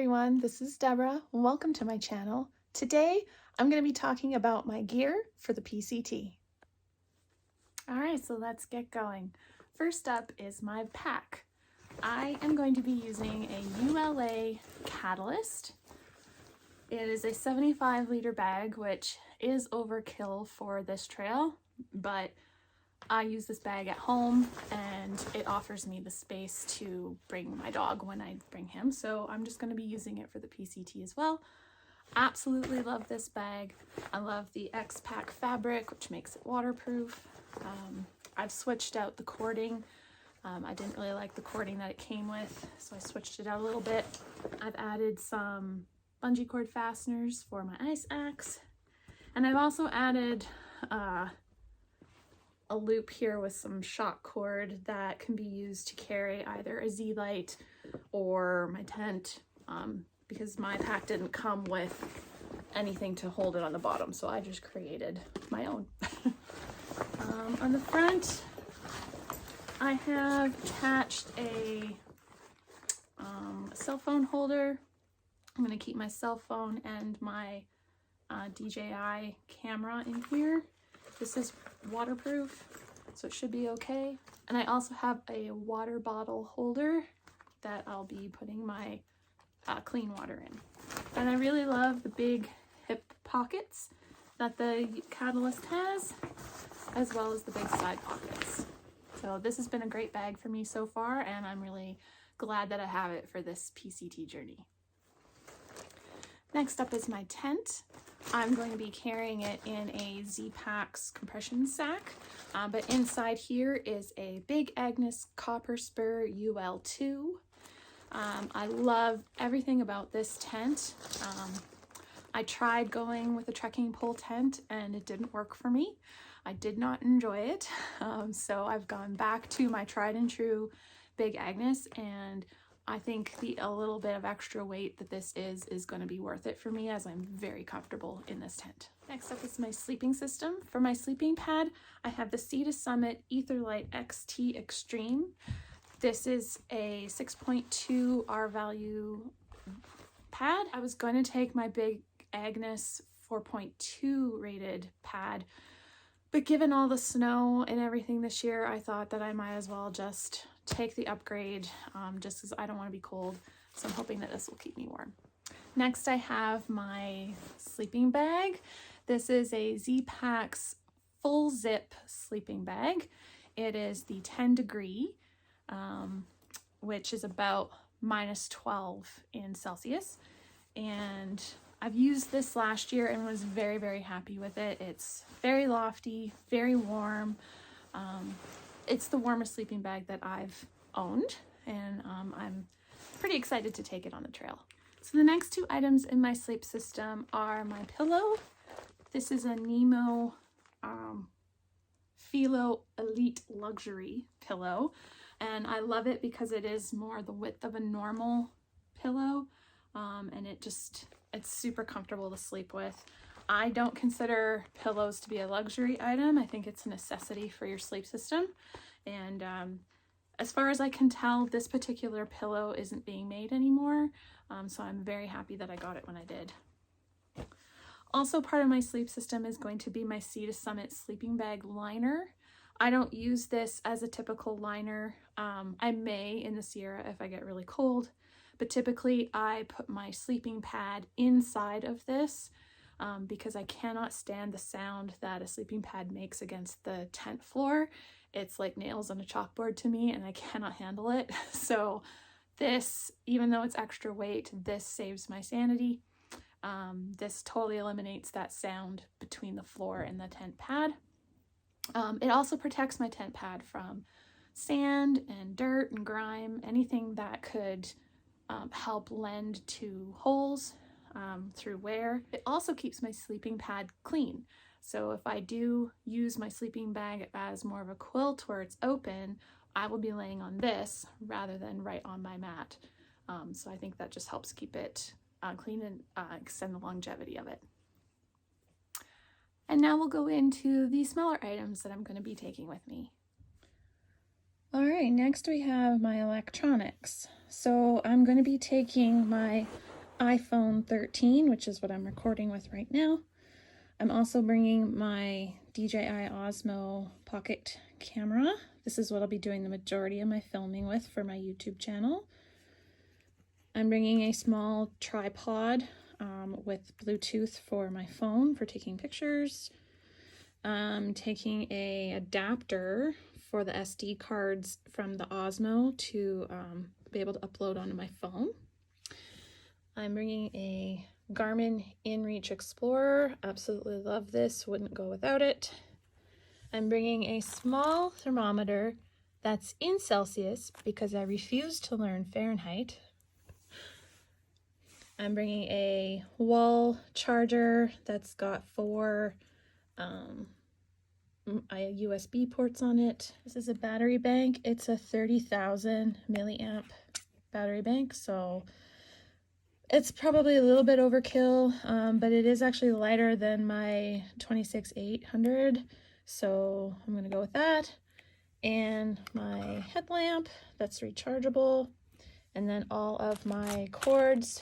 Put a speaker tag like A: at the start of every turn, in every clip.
A: everyone, this is Deborah. Welcome to my channel. Today I'm going to be talking about my gear for the PCT. Alright, so let's get going. First up is my pack. I am going to be using a ULA Catalyst. It is a 75-liter bag, which is overkill for this trail, but I use this bag at home and it offers me the space to bring my dog when I bring him. So I'm just going to be using it for the PCT as well. Absolutely love this bag. I love the X-Pack fabric, which makes it waterproof. I've switched out the cording. I didn't really like the cording that it came with, so I switched it out a little bit. I've added some bungee cord fasteners for my ice axe. And I've also added a loop here with some shock cord that can be used to carry either a Z-Light or my tent, because my pack didn't come with anything to hold it on the bottom, so I just created my own. On the front, I have attached a cell phone holder. I'm going to keep my cell phone and my DJI camera in here. This is waterproof, so it should be okay. And I also have a water bottle holder that I'll be putting my clean water in. And I really love the big hip pockets that the Catalyst has, as well as the big side pockets. So this has been a great bag for me so far, and I'm really glad that I have it for this PCT journey. Next up is my tent. I'm going to be carrying it in a Z-Packs compression sack, but inside here is a Big Agnes Copper Spur UL2. I love everything about this tent. I tried going with a trekking pole tent and it didn't work for me. I did not enjoy it, so I've gone back to my tried and true Big Agnes, and I think a little bit of extra weight that this is going to be worth it for me, as I'm very comfortable in this tent. Next up is my sleeping system. For my sleeping pad, I have the Sea to Summit Etherlight XT Extreme. This is a 6.2 R value pad. I was going to take my Big Agnes 4.2 rated pad, but given all the snow and everything this year, I thought that I might as well just take the upgrade, just because I don't want to be cold, so I'm hoping that this will keep me warm. Next, I have my sleeping bag. This is a Z-Packs full zip sleeping bag. It is the 10 degree, which is about -12 in Celsius, and I've used this last year and was very, very happy with it. It's very lofty, very warm. It's the warmest sleeping bag that I've owned, and I'm pretty excited to take it on the trail. So the next two items in my sleep system are my pillow. This is a Nemo Philo Elite Luxury pillow, and I love it because it is more the width of a normal pillow, and it's super comfortable to sleep with. I don't consider pillows to be a luxury item. I think it's a necessity for your sleep system. And as far as I can tell, this particular pillow isn't being made anymore. So I'm very happy that I got it when I did. Also part of my sleep system is going to be my Sea to Summit sleeping bag liner. I don't use this as a typical liner. I may in the Sierra if I get really cold, but typically I put my sleeping pad inside of this, because I cannot stand the sound that a sleeping pad makes against the tent floor. It's like nails on a chalkboard to me, and I cannot handle it. So this, even though it's extra weight, this saves my sanity. This totally eliminates that sound between the floor and the tent pad. It also protects my tent pad from sand and dirt and grime, anything that could help lend to holes through wear. It also keeps my sleeping pad clean. So if I do use my sleeping bag as more of a quilt where it's open, I will be laying on this rather than right on my mat. So I think that just helps keep it clean and extend the longevity of it. And now we'll go into the smaller items that I'm going to be taking with me. All right, next we have my electronics. So I'm going to be taking my iPhone 13, which is what I'm recording with right now. I'm also bringing my DJI Osmo Pocket camera. This is what I'll be doing the majority of my filming with for my YouTube channel. I'm bringing a small tripod with Bluetooth for my phone for taking pictures. I'm taking a adapter for the SD cards from the Osmo to be able to upload onto my phone. I'm bringing a Garmin InReach Explorer. Absolutely love this, wouldn't go without it. I'm bringing a small thermometer that's in Celsius because I refuse to learn Fahrenheit. I'm bringing a wall charger that's got 4 USB ports on it. This is a battery bank. It's a 30,000 milliamp battery bank, so it's probably a little bit overkill, but it is actually lighter than my 26800, so I'm gonna go with that. And my headlamp that's rechargeable, and then all of my cords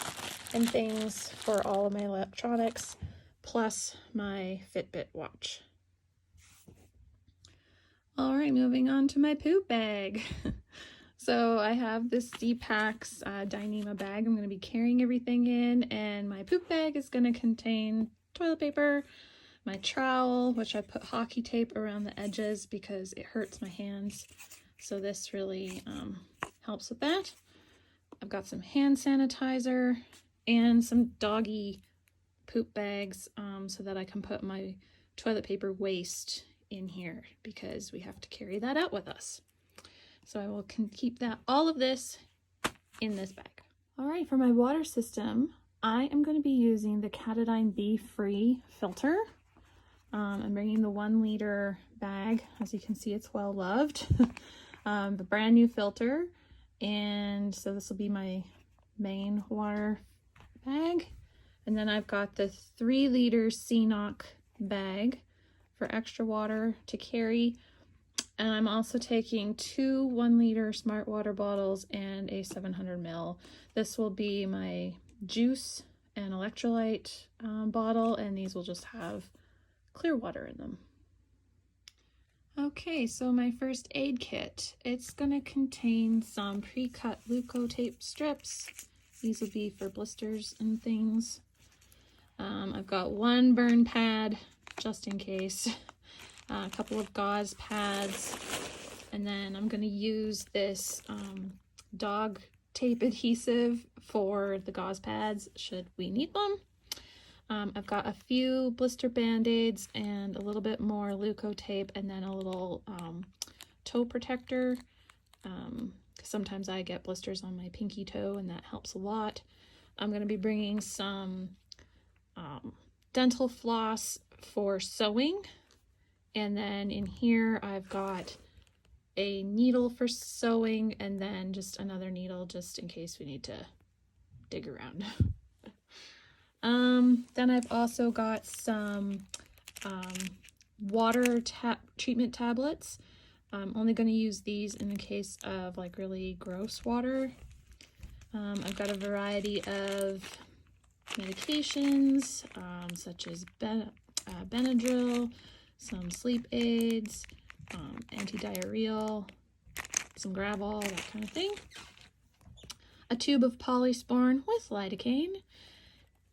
A: and things for all of my electronics, plus my Fitbit watch. All right, moving on to my poop bag. So I have this Z-Packs Dyneema bag I'm going to be carrying everything in, and my poop bag is going to contain toilet paper, my trowel, which I put hockey tape around the edges because it hurts my hands. So this really helps with that. I've got some hand sanitizer and some doggy poop bags so that I can put my toilet paper waste in here because we have to carry that out with us. So I will keep all of this in this bag. All right, for my water system, I am going to be using the Katadyn Be Free filter. I'm bringing the 1 liter bag. As you can see, it's well loved. The brand new filter. And so this will be my main water bag. And then I've got the 3 liter CNOC bag for extra water to carry. And I'm also taking 2 1 liter smart water bottles and a 700 ml. This will be my juice and electrolyte bottle, and these will just have clear water in them. Okay, so my first aid kit. It's going to contain some pre-cut leukotape strips. These will be for blisters and things. I've got 1 burn pad, just in case. A couple of gauze pads, and then I'm going to use this dog tape adhesive for the gauze pads should we need them. I've got a few blister band-aids and a little bit more leukotape, and then a little toe protector. Sometimes I get blisters on my pinky toe and that helps a lot. I'm going to be bringing some dental floss for sewing. And then in here, I've got a needle for sewing, and then just another needle just in case we need to dig around. Then I've also got some water treatment tablets. I'm only going to use these in the case of like really gross water. I've got a variety of medications, such as Benadryl, some sleep aids, anti-diarrheal, some Gravol, that kind of thing. A tube of Polysporin with lidocaine,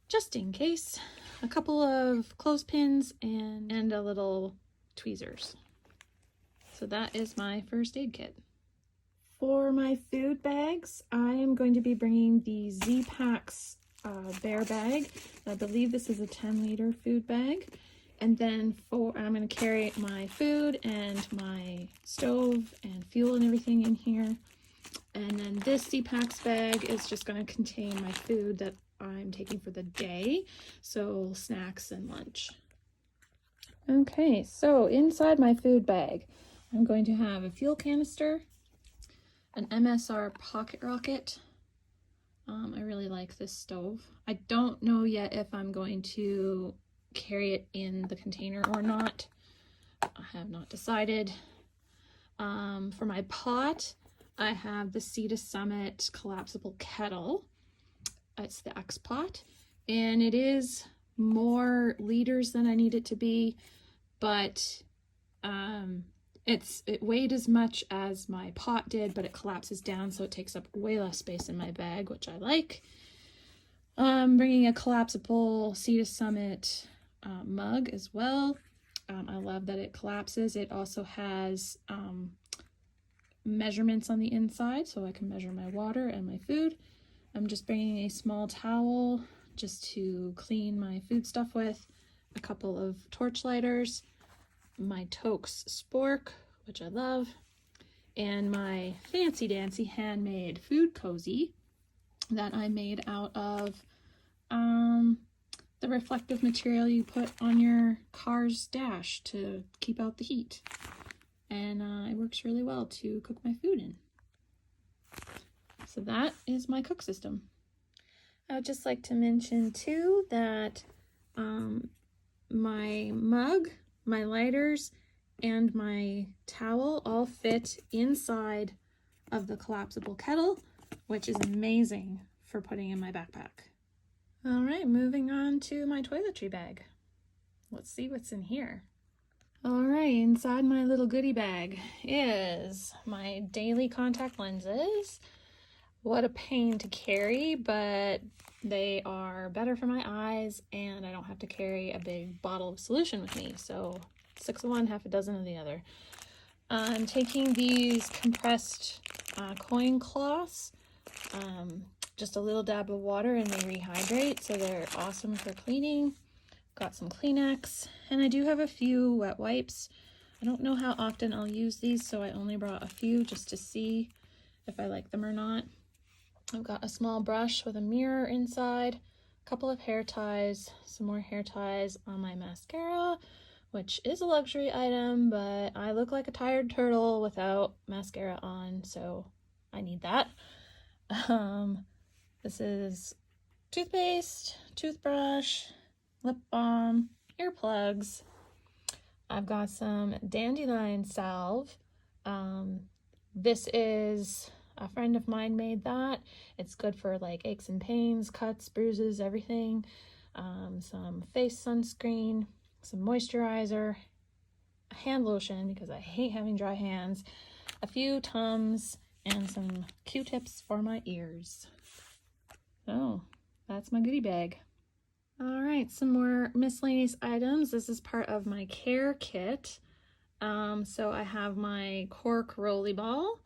A: just in case. A couple of clothespins and a little tweezers. So that is my first aid kit. For my food bags, I am going to be bringing the Z-Packs bear bag. I believe this is a 10 liter food bag. And then I'm going to carry my food and my stove and fuel and everything in here. And then this Z-Packs bag is just going to contain my food that I'm taking for the day. So snacks and lunch. Okay, so inside my food bag, I'm going to have a fuel canister, an MSR pocket rocket. I really like this stove. I don't know yet if I'm going to carry it in the container or not. I have not decided. For my pot, I have the Sea to Summit collapsible kettle. It's the X Pot, and it is more liters than I need it to be, but it weighed as much as my pot did, but it collapses down, so it takes up way less space in my bag, which I like. I'm bringing a collapsible Sea to Summit mug as well. I love that it collapses. It also has measurements on the inside, so I can measure my water and my food. I'm just bringing a small towel just to clean my food stuff with, a couple of torch lighters, my Tokes spork, which I love, and my fancy dancy handmade food cozy that I made out of the reflective material you put on your car's dash to keep out the heat. And it works really well to cook my food in. So that is my cook system. I would just like to mention too that my mug, my lighters, and my towel all fit inside of the collapsible kettle, which is amazing for putting in my backpack. All right, moving on to my toiletry bag. Let's see what's in here. All right, inside my little goodie bag is my daily contact lenses. What a pain to carry, but they are better for my eyes, and I don't have to carry a big bottle of solution with me. So 6 of one, half a dozen of the other. I'm taking these compressed coin cloths, just a little dab of water, and they rehydrate, so they're awesome for cleaning. Got some Kleenex, and I do have a few wet wipes. I don't know how often I'll use these, so I only brought a few just to see if I like them or not. I've got a small brush with a mirror inside, a couple of hair ties, some more hair ties on my mascara, which is a luxury item, but I look like a tired turtle without mascara on, so I need that. This is toothpaste, toothbrush, lip balm, earplugs. I've got some dandelion salve. This is a friend of mine made that. It's good for like aches and pains, cuts, bruises, everything. Some face sunscreen, some moisturizer, a hand lotion because I hate having dry hands, a few Tums, and some Q-tips for my ears. So that's my goodie bag. All right, some more miscellaneous items. This is part of my care kit. So I have my cork rolly ball,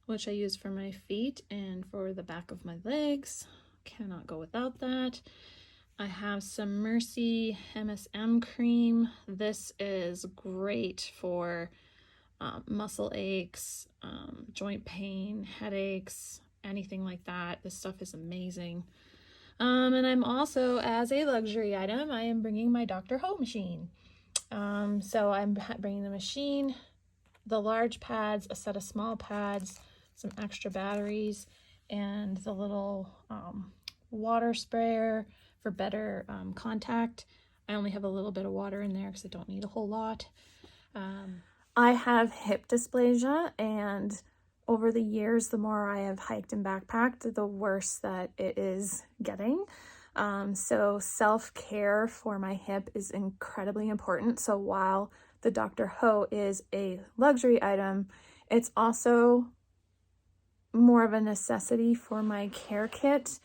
A: which I use for my feet and for the back of my legs. Cannot go without that. I have some Mercy MSM cream. This is great for muscle aches, joint pain, headaches, anything like that. This stuff is amazing. And I'm also, as a luxury item, I am bringing my Dr. Ho machine. So I'm bringing the machine, the large pads, a set of small pads, some extra batteries, and the little water sprayer for better contact. I only have a little bit of water in there because I don't need a whole lot. I have hip dysplasia, and over the years, the more I have hiked and backpacked, the worse that it is getting. So self-care for my hip is incredibly important. So while the Dr. Ho is a luxury item, it's also more of a necessity for my care kit.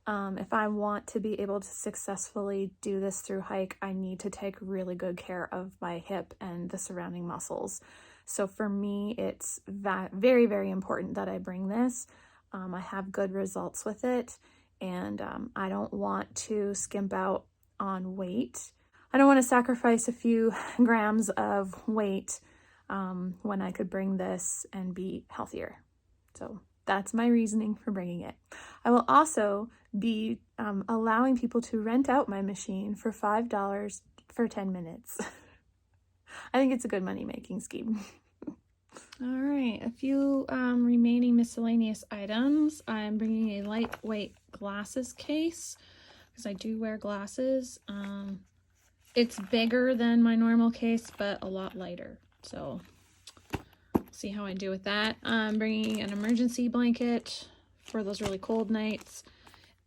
A: If I want to be able to successfully do this through hike, I need to take really good care of my hip and the surrounding muscles. So for me, it's very, very important that I bring this. I have good results with it, and I don't want to skimp out on weight. I don't want to sacrifice a few grams of weight when I could bring this and be healthier. So that's my reasoning for bringing it. I will also be allowing people to rent out my machine for $5 for 10 minutes. I think it's a good money-making scheme. All right, a few remaining miscellaneous items. I'm bringing a lightweight glasses case because I do wear glasses. It's bigger than my normal case, but a lot lighter. So see how I do with that. I'm bringing an emergency blanket for those really cold nights.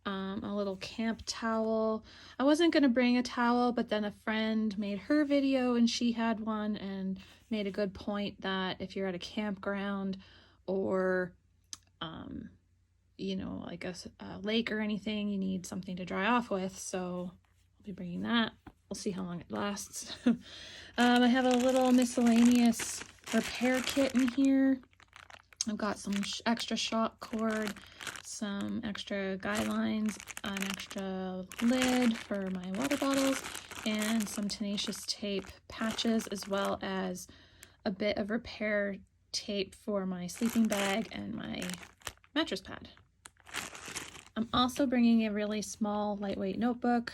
A: a little camp towel. I wasn't going to bring a towel, but then a friend made her video and she had one and made a good point that if you're at a campground or you know, like a lake or anything, you need something to dry off with. So I'll be bringing that. We'll see how long it lasts. I have a little miscellaneous repair kit in here. I've got some extra shock cord, some extra guidelines, an extra lid for my water bottles, and some tenacious tape patches, as well as a bit of repair tape for my sleeping bag and my mattress pad. I'm also bringing a really small, lightweight notebook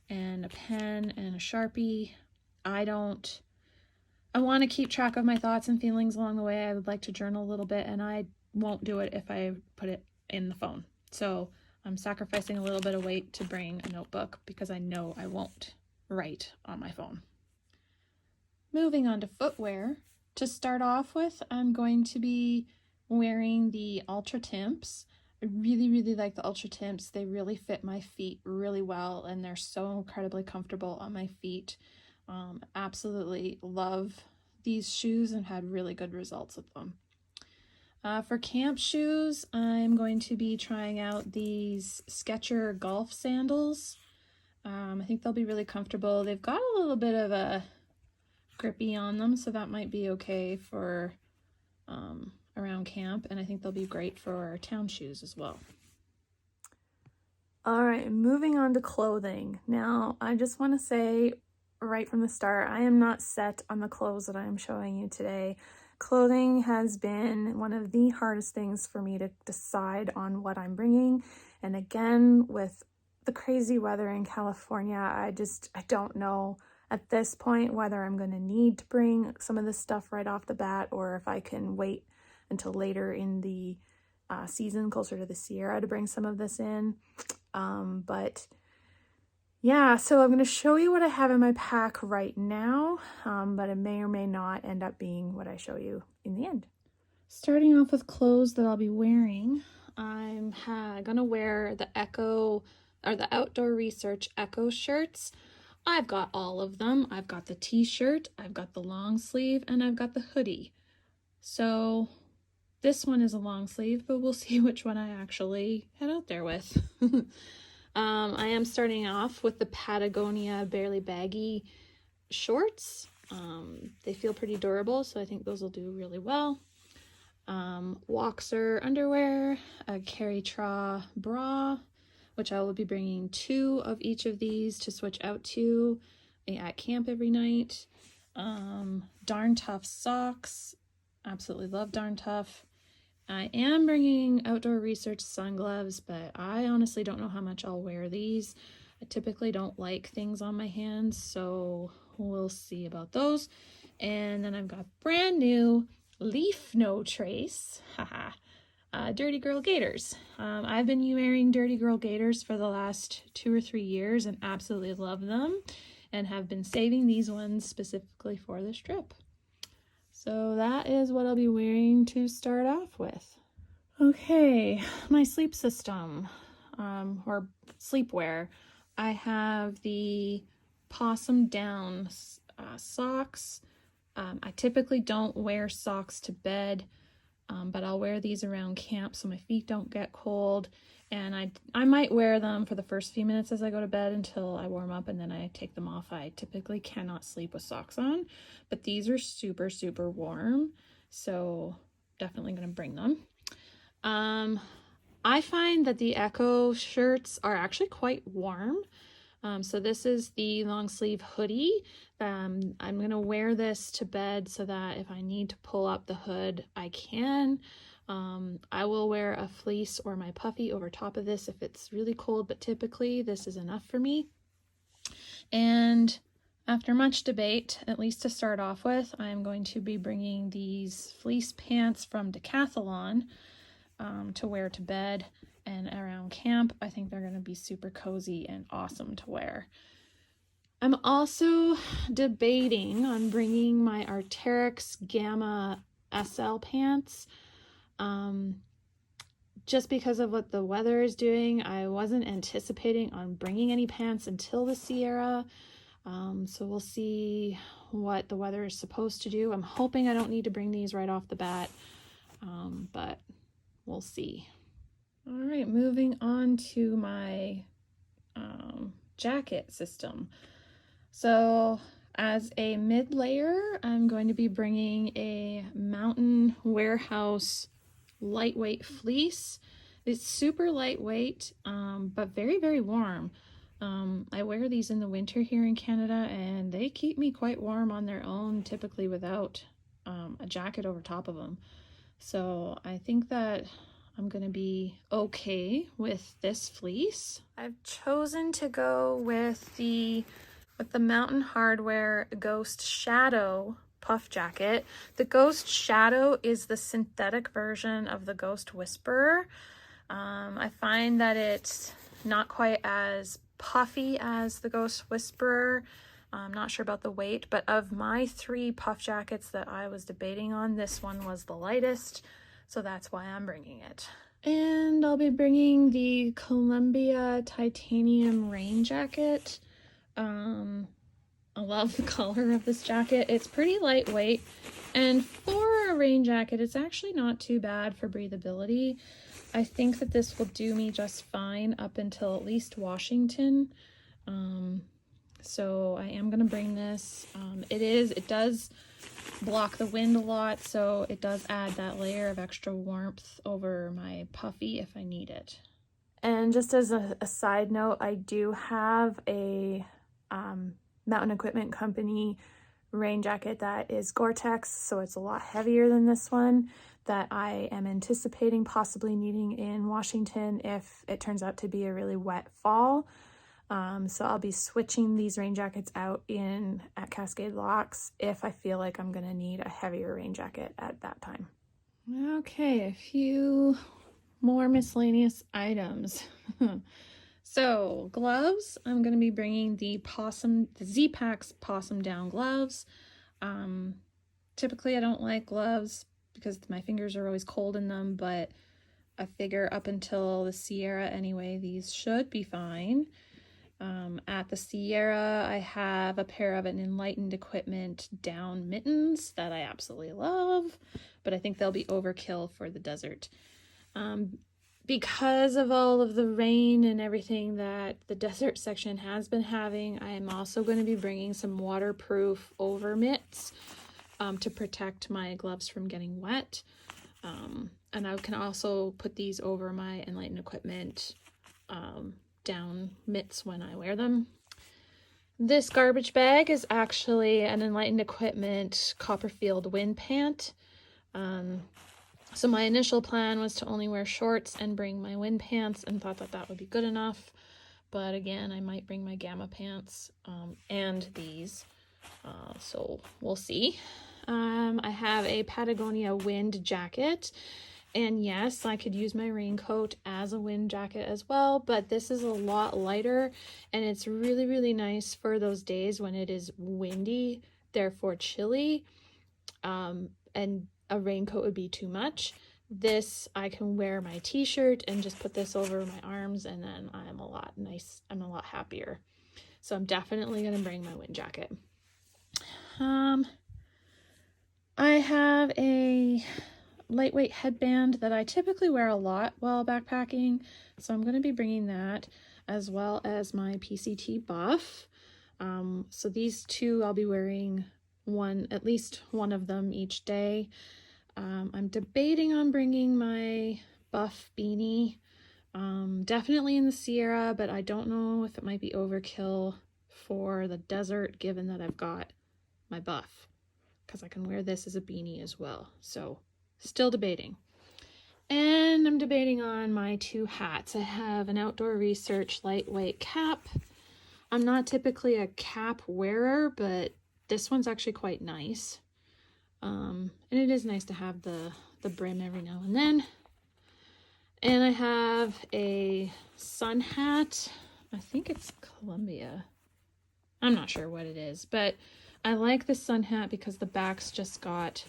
A: and a pen and a Sharpie. I want to keep track of my thoughts and feelings along the way. I would like to journal a little bit, and I won't do it if I put it in the phone. So I'm sacrificing a little bit of weight to bring a notebook because I know I won't write on my phone. Moving on to footwear. To start off with, I'm going to be wearing the Ultra Timps. I really, really like the Ultra Timps. They really fit my feet really well, and they're so incredibly comfortable on my feet. Absolutely love these shoes and had really good results with them. For camp shoes, I'm going to be trying out these Skechers golf sandals. I think they'll be really comfortable. They've got a little bit of a grippy on them, so that might be okay for around camp, and I think they'll be great for town shoes as well. All right, moving on to clothing. Now, I just want to say right from the start, I am not set on the clothes that I am showing you today. Clothing has been one of the hardest things for me to decide on what I'm bringing, and again, with the crazy weather in California, I don't know at this point whether I'm going to need to bring some of this stuff right off the bat or if I can wait until later in the season, closer to the Sierra, to bring some of this in. But yeah, so I'm going to show you what I have in my pack right now, but it may or may not end up being what I show you in the end. Starting off with clothes that I'll be wearing, I'm going to wear the Outdoor Research Echo shirts. I've got all of them. I've got the t-shirt, I've got the long sleeve, and I've got the hoodie. So this one is a long sleeve, but we'll see which one I actually head out there with. I am starting off with the Patagonia Barely Baggy shorts. They feel pretty durable, so I think those will do really well. Woxer underwear, a Carry-Tra bra, which I will be bringing 2 of each of these to switch out to at camp every night. Darn Tough socks. Absolutely love Darn Tough. I am bringing Outdoor Research sun gloves, but I honestly don't know how much I'll wear these. I typically don't like things on my hands, so we'll see about those. And then I've got brand new Leaf No Trace. Haha. Dirty Girl Gaiters. I've been wearing Dirty Girl Gaiters for the last 2 or 3 years and absolutely love them, and have been saving these ones specifically for this trip. So that is what I'll be wearing to start off with. Okay, my sleep system, or sleepwear. I have the Possum Down socks. I typically don't wear socks to bed, but I'll wear these around camp so my feet don't get cold, and I might wear them for the first few minutes as I go to bed until I warm up, and then I take them off. I typically cannot sleep with socks on, but these are super, super warm, so definitely going to bring them. I find that the Echo shirts are actually quite warm. So this is the long sleeve hoodie. I'm going to wear this to bed so that if I need to pull up the hood, I can. I will wear a fleece or my puffy over top of this if it's really cold, but typically this is enough for me. And after much debate, at least to start off with, I'm going to be bringing these fleece pants from Decathlon to wear to bed and around camp. I think they're going to be super cozy and awesome to wear. I'm also debating on bringing my Arc'teryx Gamma SL pants. just because of what the weather is doing, I wasn't anticipating on bringing any pants until the Sierra. So we'll see what the weather is supposed to do. I'm hoping I don't need to bring these right off the bat, but we'll see. All right, moving on to my jacket system. So as a mid layer, I'm going to be bringing a Mountain Warehouse lightweight fleece. It's super lightweight, but very, very warm. I wear these in the winter here in Canada, and they keep me quite warm on their own, typically without a jacket over top of them. So I think that I'm going to be okay with this fleece. I've chosen to go with the Mountain Hardwear Ghost Shadow puff jacket. The Ghost Shadow is the synthetic version of the Ghost Whisperer. I find that it's not quite as puffy as the Ghost Whisperer. I'm not sure about the weight, but of my 3 puff jackets that I was debating on, this one was the lightest, so that's why I'm bringing it. And I'll be bringing the Columbia Titanium rain jacket. I love the color of this jacket. It's pretty lightweight, and for a rain jacket, it's actually not too bad for breathability. I think that this will do me just fine up until at least Washington. So I am going to bring this. It does block the wind a lot, so it does add that layer of extra warmth over my puffy if I need it. And just as a side note, I do have a Mountain Equipment Company rain jacket that is Gore-Tex, so it's a lot heavier than this one, that I am anticipating possibly needing in Washington if it turns out to be a really wet fall. So I'll be switching these rain jackets out at Cascade Locks if I feel like I'm going to need a heavier rain jacket at that time. Okay, a few more miscellaneous items. So gloves, I'm going to be bringing the Z-Packs Possum Down gloves. Typically I don't like gloves because my fingers are always cold in them, but I figure up until the Sierra anyway, these should be fine. At the Sierra, I have a pair of an Enlightened Equipment down mittens that I absolutely love, but I think they'll be overkill for the desert. Because of all of the rain and everything that the desert section has been having, I am also going to be bringing some waterproof over mitts to protect my gloves from getting wet. And I can also put these over my Enlightened Equipment down mitts when I wear them. This garbage bag is actually an Enlightened Equipment Copperfield wind pant. So my initial plan was to only wear shorts and bring my wind pants, and thought that that would be good enough. But again, I might bring my Gamma pants and these. So we'll see. I have a Patagonia wind jacket. And yes, I could use my raincoat as a wind jacket as well, but this is a lot lighter, and it's really, really nice for those days when it is windy, therefore chilly, and a raincoat would be too much. This, I can wear my t-shirt and just put this over my arms, and then I'm a lot happier. So I'm definitely going to bring my wind jacket. I have a lightweight headband that I typically wear a lot while backpacking, so I'm going to be bringing that, as well as my PCT buff. So these two I'll be wearing at least one of them each day. I'm debating on bringing my buff beanie, definitely in the Sierra, but I don't know if it might be overkill for the desert given that I've got my buff, because I can wear this as a beanie as well. So still debating. And I'm debating on my 2 hats. I have an Outdoor Research lightweight cap. I'm not typically a cap wearer, but this one's actually quite nice. And it is nice to have the brim every now and then. And I have a sun hat. I think it's Columbia. I'm not sure what it is, but I like the sun hat because the back's just got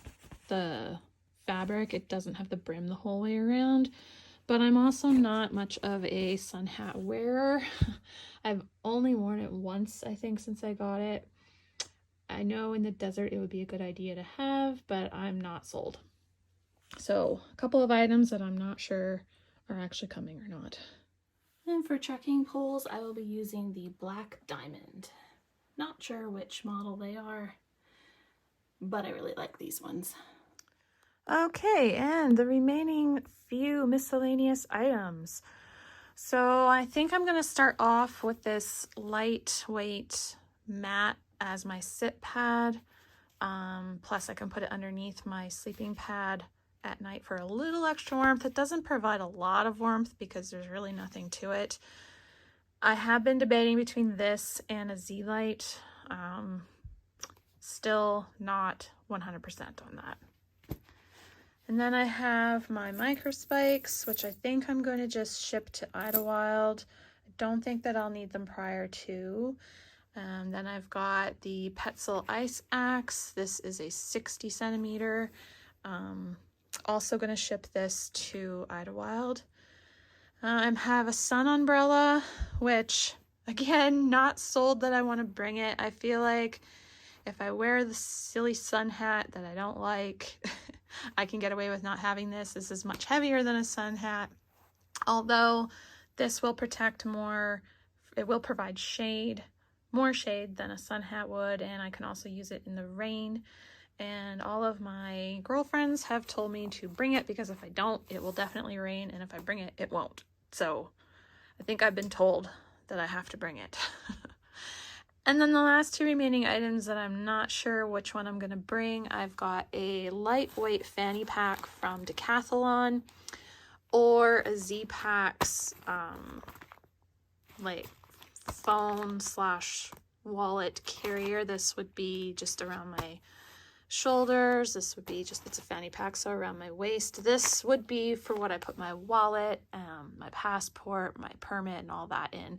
A: the fabric. It doesn't have the brim the whole way around, but I'm also not much of a sun hat wearer. I've only worn it once, I think, since I got it. I know in the desert it would be a good idea to have, but I'm not sold. So a couple of items that I'm not sure are actually coming or not. And for trekking poles, I will be using the Black Diamond. Not sure which model they are, but I really like these ones. Okay, and the remaining few miscellaneous items. So I think I'm going to start off with this lightweight mat as my sit pad. Plus I can put it underneath my sleeping pad at night for a little extra warmth. It doesn't provide a lot of warmth because there's really nothing to it. I have been debating between this and a Z-Lite. Still not 100% on that. And then I have my micro spikes, which I think I'm going to just ship to Idlewild. I don't think that I'll need them prior to. Then I've got the Petzl Ice Axe. This is a 60 centimeter. Also going to ship this to Idlewild. I have a sun umbrella, which again, not sold that I want to bring it. I feel like if I wear the silly sun hat that I don't like, I can get away with not having this. This is much heavier than a sun hat, although this will protect more. It will provide shade, more shade than a sun hat would, and I can also use it in the rain. And all of my girlfriends have told me to bring it because if I don't, it will definitely rain, and if I bring it, it won't. So I think I've been told that I have to bring it. And then the last two remaining items that I'm not sure which one I'm going to bring, I've got a lightweight fanny pack from Decathlon or a Z-Packs like phone / wallet carrier. This would be just around my shoulders. This would be just, it's a fanny pack, so around my waist. This would be for what I put my wallet, my passport, my permit, and all that in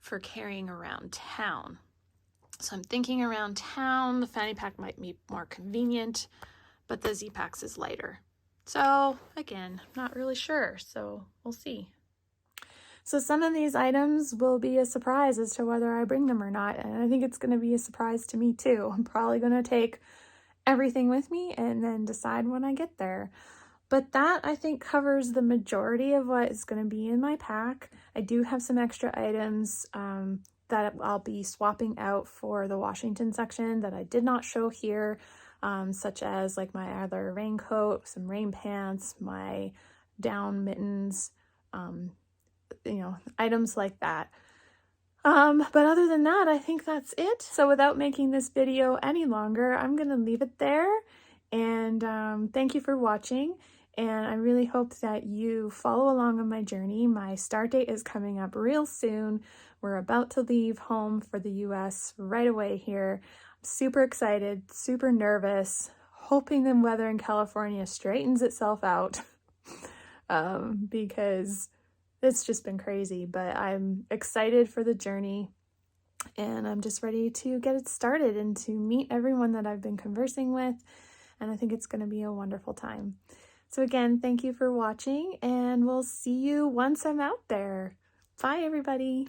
A: for carrying around town. So I'm thinking around town, the fanny pack might be more convenient, but the Z-Packs is lighter. So again, not really sure, so we'll see. So some of these items will be a surprise as to whether I bring them or not, and I think it's going to be a surprise to me too. I'm probably going to take everything with me and then decide when I get there. But that, I think, covers the majority of what is going to be in my pack. I do have some extra items that I'll be swapping out for the Washington section that I did not show here, such as like my other raincoat, some rain pants, my down mittens, items like that. But other than that, I think that's it. So without making this video any longer, I'm going to leave it there. And thank you for watching. And I really hope that you follow along on my journey. My start date is coming up real soon. We're about to leave home for the US right away here. I'm super excited, super nervous, hoping the weather in California straightens itself out because it's just been crazy. But I'm excited for the journey and I'm just ready to get it started and to meet everyone that I've been conversing with. And I think it's going to be a wonderful time. So again, thank you for watching, and we'll see you once I'm out there. Bye, everybody.